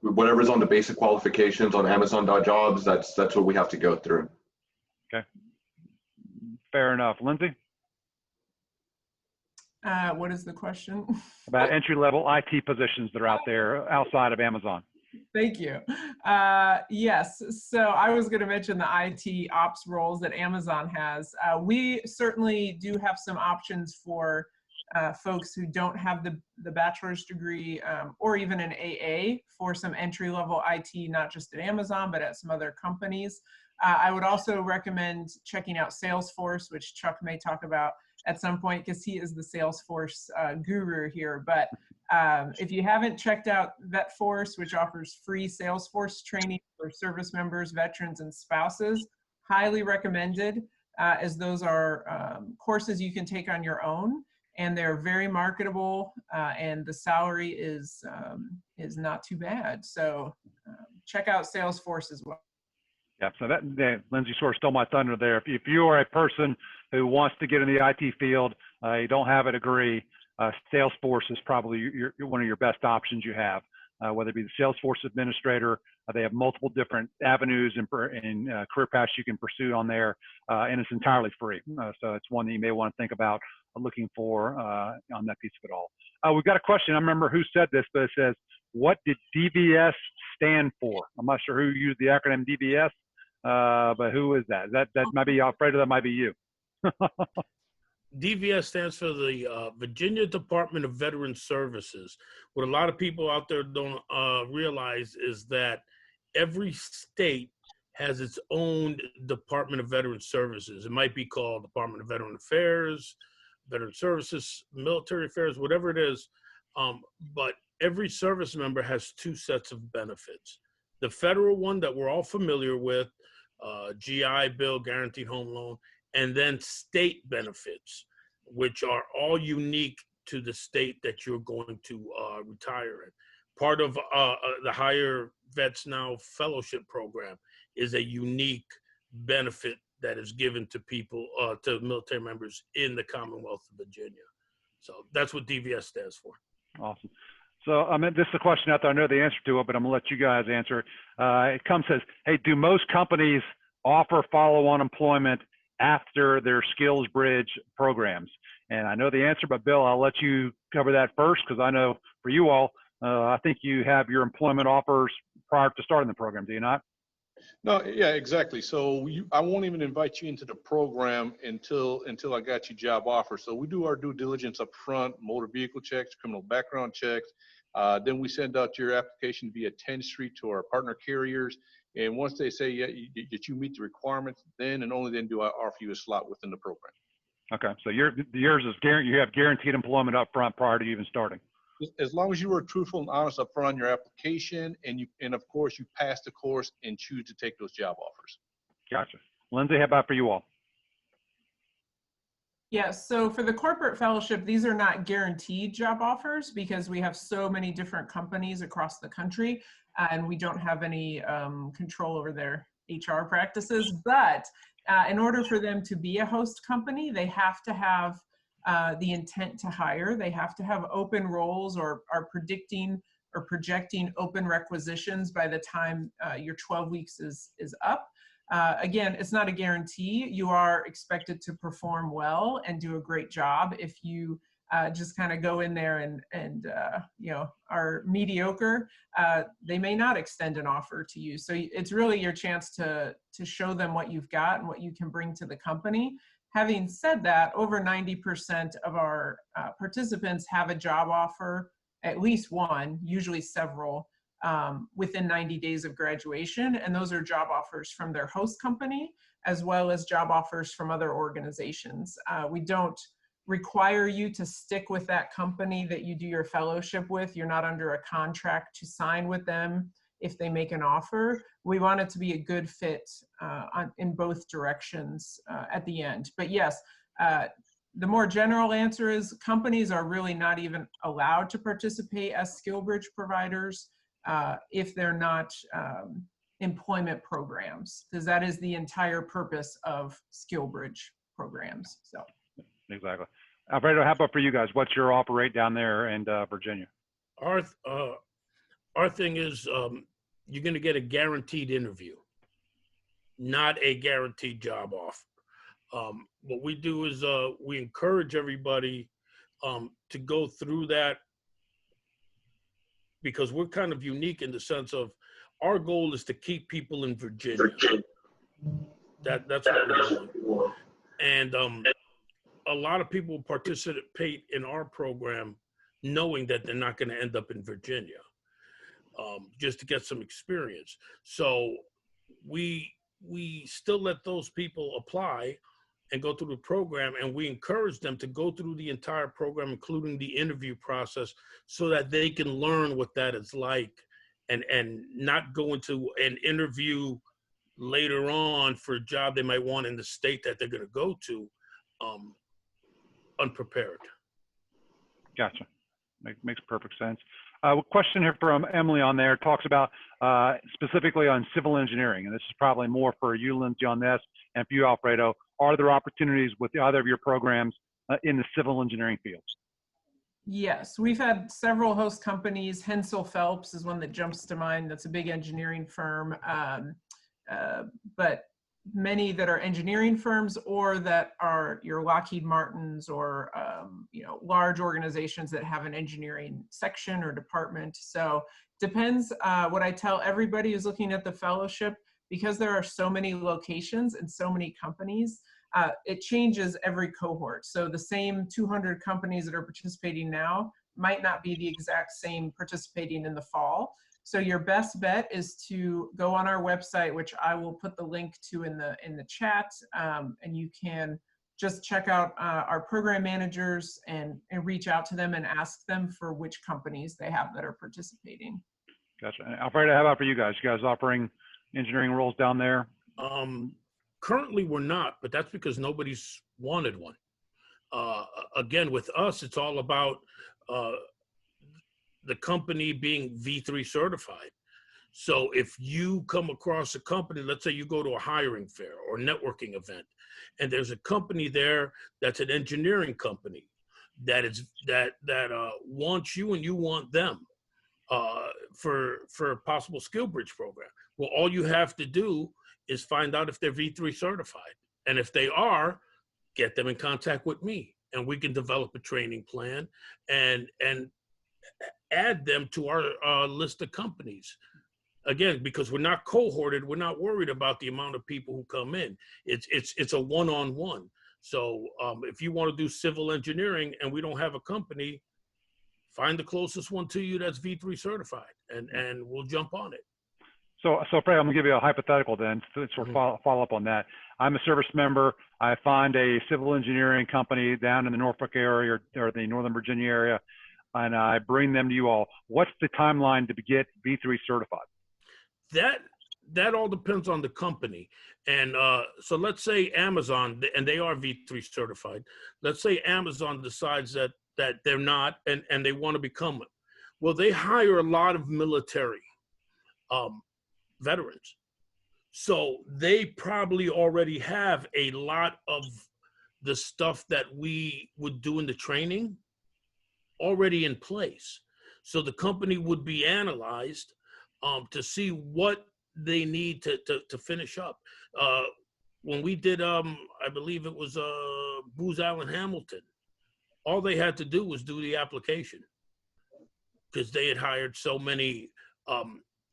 whatever's on the basic qualifications on Amazon.jobs, that's what we have to go through. Okay, fair enough. Lindsay? What is the question? About entry-level IT positions that are out there outside of Amazon. Thank you. Yes, so I was going to mention the IT ops roles that Amazon has. We certainly do have some options for folks who don't have the bachelor's degree or even an AA for some entry-level IT, not just at Amazon, but at some other companies. I would also recommend checking out Salesforce, which Chuck may talk about at some point because he is the Salesforce guru here. But if you haven't checked out VetForce, which offers free Salesforce training for service members, veterans, and spouses, highly recommended, as those are courses you can take on your own, and they're very marketable, and the salary is not too bad. So check out Salesforce as well. Yeah, so that Lindsay sort of stole my thunder there. If you are a person who wants to get in the IT field, you don't have a degree, Salesforce is probably one of your best options you have, whether it be the Salesforce administrator. They have multiple different avenues and career paths you can pursue on there, and it's entirely free. So it's one that you may want to think about looking for on that piece of it all. We've got a question. I remember who said this, but it says, what did DVS stand for? I'm not sure who used the acronym DVS, but who is that? That might be Alfredo, that might be you. DVS stands for the Virginia Department of Veteran Services. What a lot of people out there don't realize is that every state has its own Department of Veteran Services. It might be called Department of Veteran Affairs, Veteran Services, Military Affairs, whatever it is. But every service member has two sets of benefits. The federal one that we're all familiar with, GI Bill, Guaranteed Home Loan, and then state benefits, which are all unique to the state that you're going to retire in. Part of the Hire Vets Now Fellowship Program is a unique benefit that is given to people, to military members in the Commonwealth of Virginia. So that's what DVS stands for. Awesome. So I mean, this is a question out there. I know the answer to it, but I'm gonna let you guys answer. It says, hey, do most companies offer follow-on employment after their SkillsBridge programs? And I know the answer, but Bill, I'll let you cover that first, because I know for you all, I think you have your employment offers prior to starting the program, do you not? No, yeah, exactly. So I won't even invite you into the program until I got you job offers. So we do our due diligence up front, motor vehicle checks, criminal background checks. Then we send out your application via 10th Street to our partner carriers. And once they say that you meet the requirements, then and only then do I offer you a slot within the program. Okay, so yours is you have guaranteed employment up front prior to even starting. As long as you were truthful and honest up front on your application, and of course you pass the course and choose to take those job offers. Gotcha. Lindsay, how about for you all? Yeah, so for the corporate fellowship, these are not guaranteed job offers because we have so many different companies across the country, and we don't have any control over their HR practices. But in order for them to be a host company, they have to have the intent to hire. They have to have open roles or are predicting or projecting open requisitions by the time your 12 weeks is up. Again, it's not a guarantee. You are expected to perform well and do a great job. If you just kind of go in there and you know, are mediocre, they may not extend an offer to you. So it's really your chance to show them what you've got and what you can bring to the company. Having said that, over 90% of our participants have a job offer, at least one, usually several, within 90 days of graduation. And those are job offers from their host company, as well as job offers from other organizations. We don't require you to stick with that company that you do your fellowship with. You're not under a contract to sign with them if they make an offer. We want it to be a good fit in both directions at the end. But yes, The more general answer is companies are really not even allowed to participate as SkillBridge providers if they're not employment programs, because that is the entire purpose of SkillBridge programs. So Exactly. Alfredo, how about for you guys? What's your offer rate down there in Virginia? Our thing is you're going to get a guaranteed interview, not a guaranteed job offer. What we do is we encourage everybody to go through that, because we're kind of unique in the sense of our goal is to keep people in Virginia. That's what we want. And a lot of people participate in our program knowing that they're not going to end up in Virginia, just to get some experience. So we still let those people apply and go through the program, and we encourage them to go through the entire program, including the interview process, so that they can learn what that is like, and not go into an interview later on for a job they might want in the state that they're going to go to unprepared. Gotcha. Makes perfect sense. A question here from Emily on there talks about specifically on civil engineering, and this is probably more for you, Lindsay, on this, and for you, Alfredo. Are there opportunities with either of your programs in the civil engineering fields? Yes, we've had several host companies. Hensel Phelps is one that jumps to mind. That's a big engineering firm, but many that are engineering firms or that are your Lockheed Martins or large organizations that have an engineering section or department. So depends. What I tell everybody who's looking at the fellowship, because there are so many locations and so many companies, it changes every cohort. So the same 200 companies that are participating now might not be the exact same participating in the fall. So your best bet is to go on our website, which I will put the link to in the chat, and you can just check out our program managers and reach out to them and ask them for which companies they have that are participating. Gotcha. Alfredo, how about for you guys? You guys offering engineering roles down there? Currently we're not, but that's because nobody's wanted one. Again, with us, it's all about the company being V3 certified. So if you come across a company, let's say you go to a hiring fair or networking event, and there's a company there that's an engineering company that wants you and you want them for a possible SkillBridge program. Well, all you have to do is find out if they're V3 certified. And if they are, get them in contact with me, and we can develop a training plan and add them to our list of companies. Again, because we're not cohorted, we're not worried about the amount of people who come in. It's a one-on-one. So if you want to do civil engineering and we don't have a company, find the closest one to you that's V3 certified, and we'll jump on it. So Fred, I'm gonna give you a hypothetical then, to sort of follow up on that. I'm a service member. I find a civil engineering company down in the Norfolk area or the Northern Virginia area, and I bring them to you all. What's the timeline to get V3 certified? That all depends on the company. And so let's say Amazon, and they are V3 certified. Let's say Amazon decides that they're not, and they want to become it. Well, they hire a lot of military veterans. So they probably already have a lot of the stuff that we would do in the training already in place. So the company would be analyzed to see what they need to finish up. When we did, I believe it was Booz Allen Hamilton, all they had to do was do the application, because they had hired so many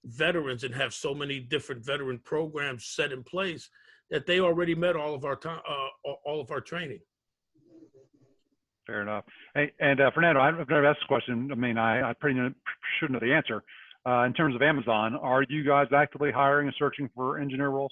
veterans and have so many different veteran programs set in place that they already met all of our training. Fair enough. Hey, and Fernando, I've never asked this question. I mean, I pretty should know the answer. In terms of Amazon, are you guys actively hiring and searching for engineer roles?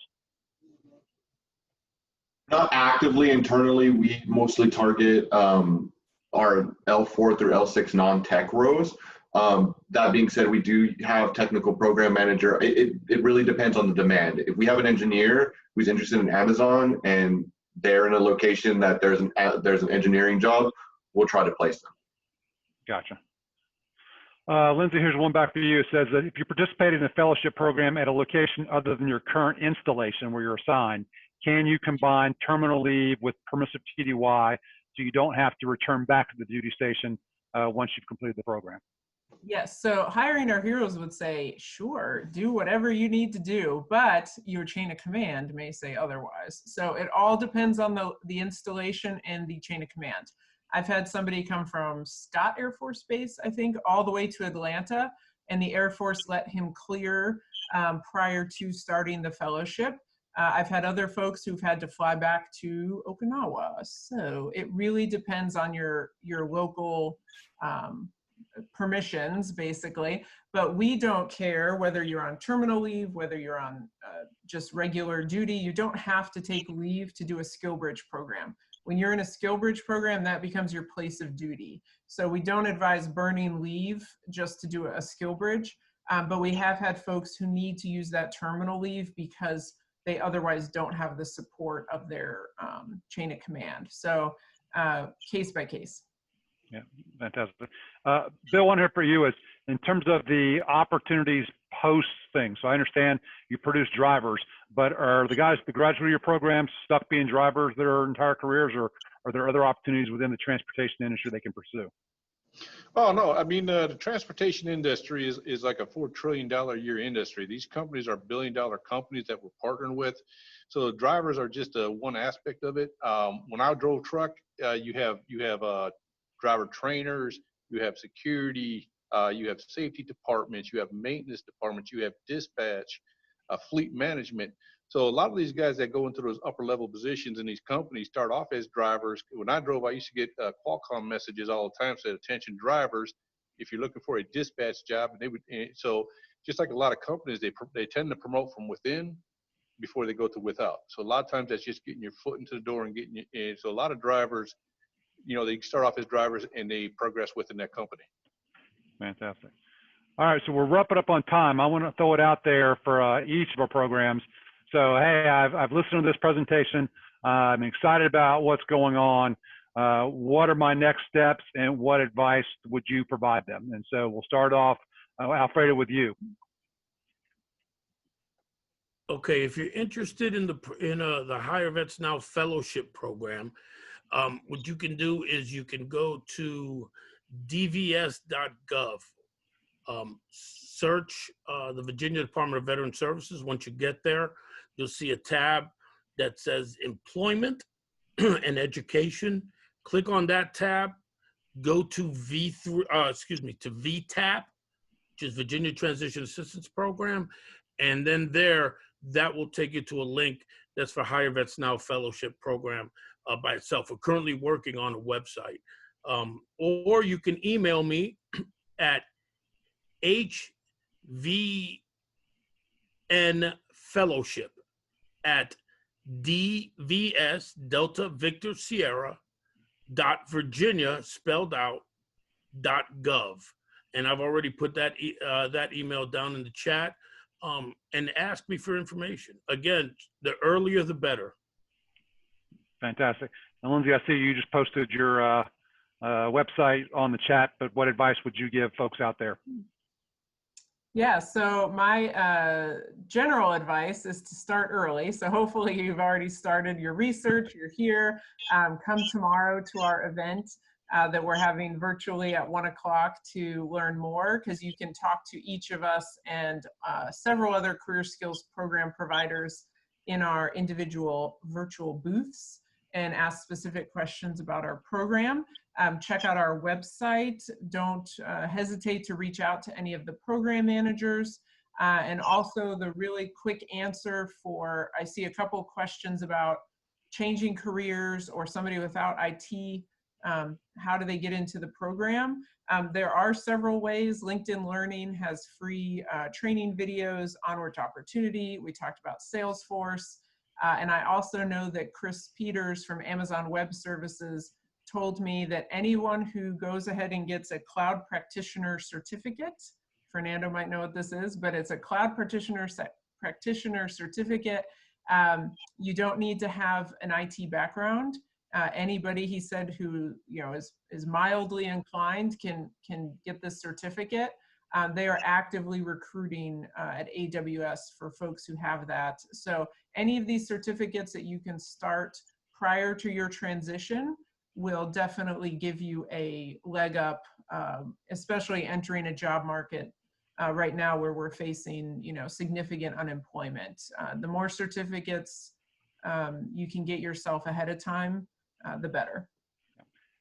Not actively internally. We mostly target our L4 through L6 non-tech rows. That being said, we do have technical program manager. It really depends on the demand. If we have an engineer who's interested in Amazon and they're in a location that there's an engineering job, we'll try to place them. Gotcha. Lindsay, here's one back for you. It says that if you participate in a fellowship program at a location other than your current installation where you're assigned, can you combine terminal leave with permissive TDY so you don't have to return back to the duty station once you've completed the program? Yes, so Hiring Our Heroes would say, sure, do whatever you need to do, but your chain of command may say otherwise. So it all depends on the installation and the chain of command. I've had somebody come from Scott Air Force Base, I think, all the way to Atlanta, and the Air Force let him clear prior to starting the fellowship. I've had other folks who've had to fly back to Okinawa. So it really depends on your local permissions, basically. But we don't care whether you're on terminal leave, whether you're on just regular duty. You don't have to take leave to do a SkillBridge program. When you're in a SkillBridge program, that becomes your place of duty. So we don't advise burning leave just to do a SkillBridge, but we have had folks who need to use that terminal leave because they otherwise don't have the support of their chain of command. So case by case. Yeah, fantastic. Bill, one here for you is in terms of the opportunities post thing. So I understand you produce drivers, but are the guys that graduate your program stuck being drivers their entire careers, or are there other opportunities within the transportation industry they can pursue? Oh, no. I mean, the transportation industry is like a $4 trillion a year industry. These companies are billion-dollar companies that we're partnering with. So the drivers are just one aspect of it. When I drove truck, you have driver trainers, you have security, you have safety departments, you have maintenance departments, you have dispatch, fleet management. So a lot of these guys that go into those upper level positions in these companies start off as drivers. When I drove, I used to get Qualcomm messages all the time saying, attention drivers, if you're looking for a dispatch job. And so just like a lot of companies, they tend to promote from within before they go to without. So a lot of times that's just getting your foot into the door and getting you in. So a lot of drivers, they start off as drivers and they progress within that company. Fantastic. All right, so we're wrapping up on time. I want to throw it out there for each of our programs. So, hey, I've listened to this presentation. I'm excited about what's going on. What are my next steps, and what advice would you provide them? And so we'll start off, Alfredo, with you. Okay, if you're interested in the Hire Vets Now Fellowship Program, what you can do is you can go to dvs.gov, search the Virginia Department of Veteran Services. Once you get there, you'll see a tab that says Employment and Education. Click on that tab, go to VTAP, which is Virginia Transition Assistance Program, and then that will take you to a link that's for Hire Vets Now Fellowship Program by itself. We're currently working on a website. Or you can email me at hvnfellowship@dvs Delta Victor Sierra .Virginia spelled out .gov, and I've already put that email down in the chat. And ask me for information. Again, the earlier the better. Fantastic. And Lindsay, I see you just posted your website on the chat, but what advice would you give folks out there? Yeah, so my general advice is to start early. So hopefully you've already started your research, you're here. Come tomorrow to our event that we're having virtually at 1 o'clock to learn more, because you can talk to each of us and several other career skills program providers in our individual virtual booths and ask specific questions about our program. Check out our website. Don't hesitate to reach out to any of the program managers. And also the really quick answer for, I see a couple questions about changing careers or somebody without IT. How do they get into the program? There are several ways. LinkedIn Learning has free training videos, Onward to Opportunity. We talked about Salesforce. And I also know that Chris Peters from Amazon Web Services told me that anyone who goes ahead and gets a cloud practitioner certificate, Fernando might know what this is, but it's a cloud practitioner certificate, You don't need to have an IT background. Anybody, he said, who is mildly inclined can get this certificate. They are actively recruiting at AWS for folks who have that. So any of these certificates that you can start prior to your transition will definitely give you a leg up, especially entering a job market right now where we're facing significant unemployment. The more certificates you can get yourself ahead of time, the better.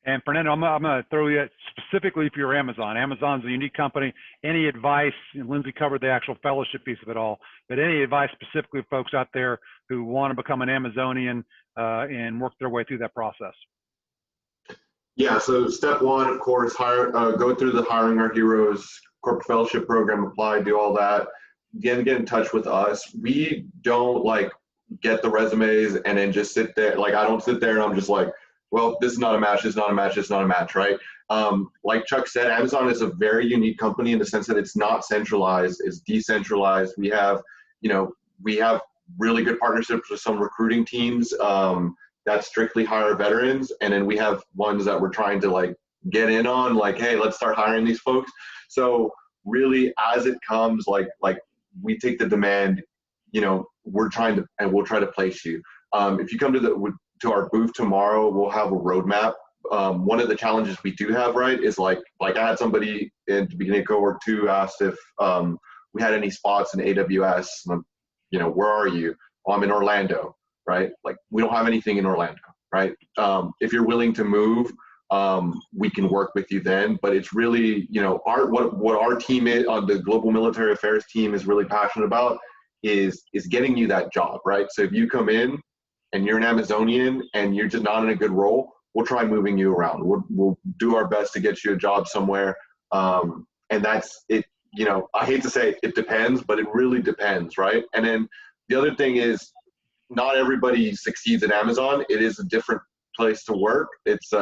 And Fernando, I'm going to throw you specifically for your Amazon. Amazon's a unique company. Any advice, and Lindsay covered the actual fellowship piece of it all, but any advice specifically for folks out there who want to become an Amazonian and work their way through that process? Yeah, so step one, of course, go through the Hiring Our Heroes corporate fellowship program, apply, do all that. Get in touch with us. We don't get the resumes and then just sit there. I don't sit there and I'm just like, well, this is not a match, this is not a match, this is not a match, right? Like Chuck said, Amazon is a very unique company in the sense that it's not centralized, it's decentralized. We have really good partnerships with some recruiting teams that strictly hire veterans. And then we have ones that we're trying to get in on, hey, let's start hiring these folks. So really, as it comes, we take the demand, we'll try to place you. If you come to our booth tomorrow, we'll have a roadmap. One of the challenges we do have, right, is I had somebody at the beginning of cohort 2 asked if we had any spots in AWS. Where are you? Oh, I'm in Orlando, right? We don't have anything in Orlando, right? If you're willing to move, we can work with you then. But it's really, what our team is, the Global Military Affairs team is really passionate about is getting you that job, right? So if you come in and you're an Amazonian and you're just not in a good role, we'll try moving you around. We'll do our best to get you a job somewhere. And that's it. I hate to say it depends, but it really depends, right? And then the other thing is not everybody succeeds at Amazon. It is a different place to work. It's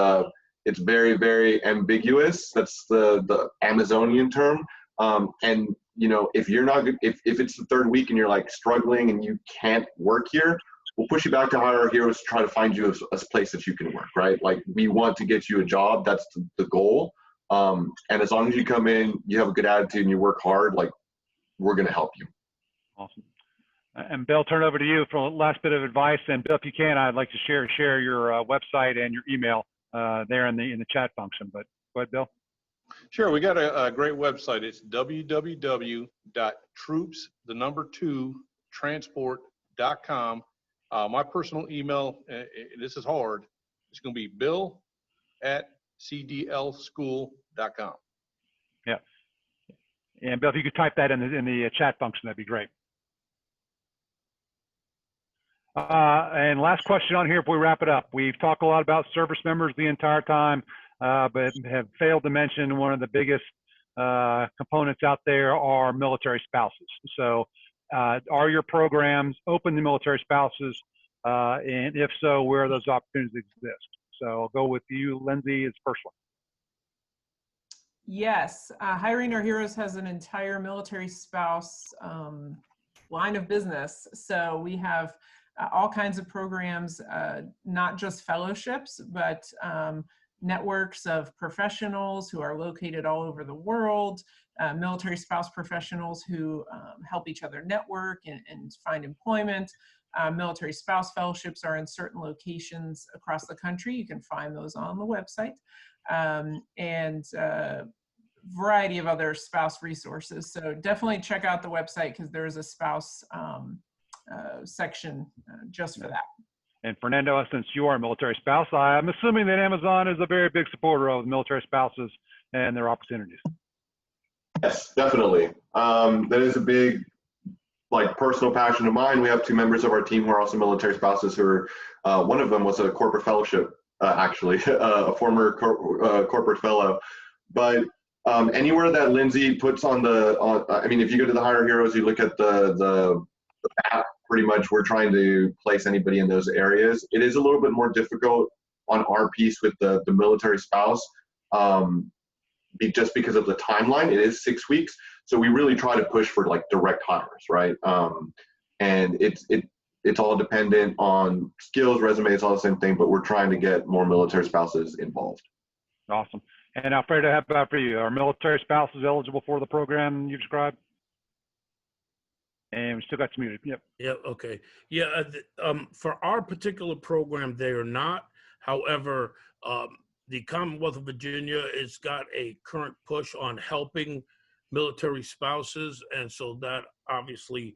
very, very ambiguous. That's the Amazonian term. And if you're not good, if it's the third week and you're struggling and you can't work here, we'll push you back to Hire Our Heroes to try to find you a place that you can work, right? We want to get you a job. That's the goal. And as long as you come in, you have a good attitude and you work hard, we're going to help you. Awesome. And Bill, turn it over to you for a last bit of advice. And Bill, if you can, I'd like to share your website and your email there in the chat function. But go ahead, Bill. Sure. We got a great website. It's www.troops2transport.com. My personal email, this is hard, it's going to be bill@cdlschool.com. Yeah. And Bill, if you could type that in the chat function, that'd be great. And last question on here before we wrap it up. We've talked a lot about service members the entire time, but have failed to mention one of the biggest components out there are military spouses. So are your programs open to military spouses? And if so, where those opportunities exist? So I'll go with you, Lindsay, as first one. Yes, Hiring Our Heroes has an entire military spouse line of business. So we have all kinds of programs, not just fellowships, but networks of professionals who are located all over the world, military spouse professionals who help each other network and find employment. Military spouse fellowships are in certain locations across the country. You can find those on the website. And variety of other spouse resources. So definitely check out the website because there is a spouse section just for that. And Fernando, since you are a military spouse, I'm assuming that Amazon is a very big supporter of military spouses and their opportunities. Yes, definitely. That is a big, personal passion of mine. We have 2 members of our team who are also military spouses who are, one of them was a corporate fellowship, actually, a former corporate fellow. But anywhere that Lindsay puts I mean, if you go to the Hire Heroes, you look at the map, pretty much we're trying to place anybody in those areas. It is a little bit more difficult on our piece with the military spouse, just because of the timeline. It is 6 weeks. So we really try to push for direct hires, right? And it's all dependent on skills, resumes, all the same thing, but we're trying to get more military spouses involved. Awesome. And Alfredo, how about for you? Are military spouses eligible for the program you described? And we still got you muted. Yep. Yeah. Okay. Yeah. For our particular program, they are not. However, the Commonwealth of Virginia has got a current push on helping military spouses, and so that obviously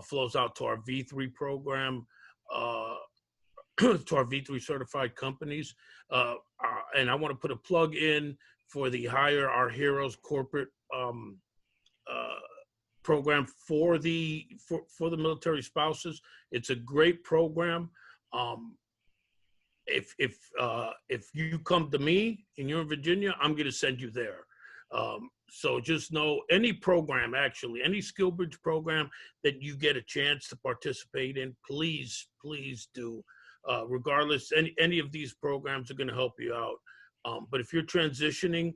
flows out to our V3 program, to our V3 certified companies. And I want to put a plug in for the Hire Our Heroes corporate program for the military spouses. It's a great program. If you come to me and you're in Virginia, I'm going to send you there. So just know any program, actually, any SkillBridge program that you get a chance to participate in, please do. Regardless, any of these programs are going to help you out. But if you're transitioning,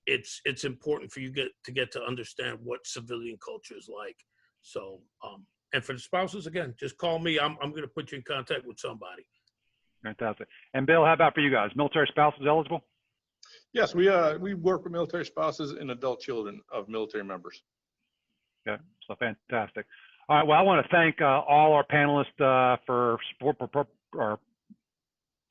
it's important for you to get to understand what civilian culture is like. So, and for the spouses, again, just call me. I'm going to put you in contact with somebody. Fantastic. And Bill, how about for you guys? Military spouses eligible? Yes, we work with military spouses and adult children of military members. Okay, so fantastic. All right, well, I want to thank all our panelists for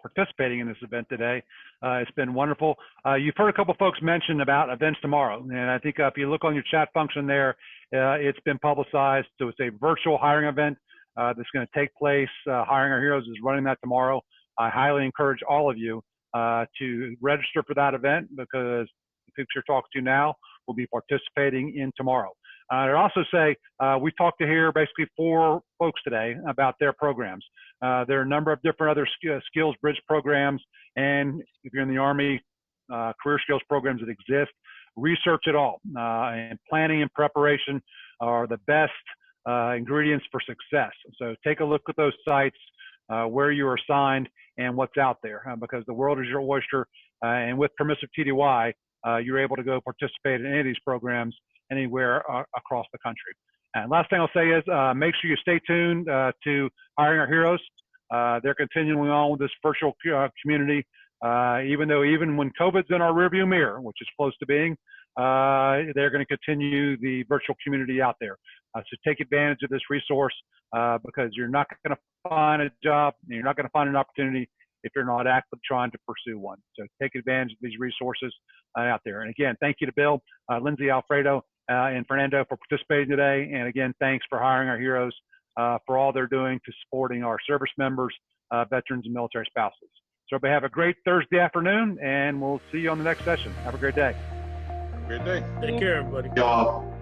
participating in this event today. It's been wonderful. You've heard a couple folks mention about events tomorrow, and I think if you look on your chat function there, it's been publicized. So it's a virtual hiring event that's going to take place. Hiring Our Heroes is running that tomorrow. I highly encourage all of you to register for that event, because the folks you're talking to now will be participating in tomorrow. I'd also say we talked to here basically 4 folks today about their programs. There are a number of different other SkillsBridge programs, and if you're in the Army, career skills programs that exist. Research it all, and planning and preparation are the best ingredients for success. So take a look at those sites, where you are assigned and what's out there, because the world is your oyster, and with permissive TDY, you're able to go participate in any of these programs anywhere across the country. And last thing I'll say is make sure you stay tuned to Hiring Our Heroes. They're continuing on with this virtual community, even when COVID's in our rearview mirror, which is close to being, they're going to continue the virtual community out there. So take advantage of this resource, because you're not going to find a job, and you're not going to find an opportunity if you're not actively trying to pursue one. So take advantage of these resources out there. And again, thank you to Bill, Lindsay, Alfredo, and Fernando for participating today. And again, thanks for Hiring Our Heroes for all they're doing to supporting our service members, veterans, and military spouses. So everybody have a great Thursday afternoon, and we'll see you on the next session. Have a great day. Have a great day. Take care, everybody. Y'all.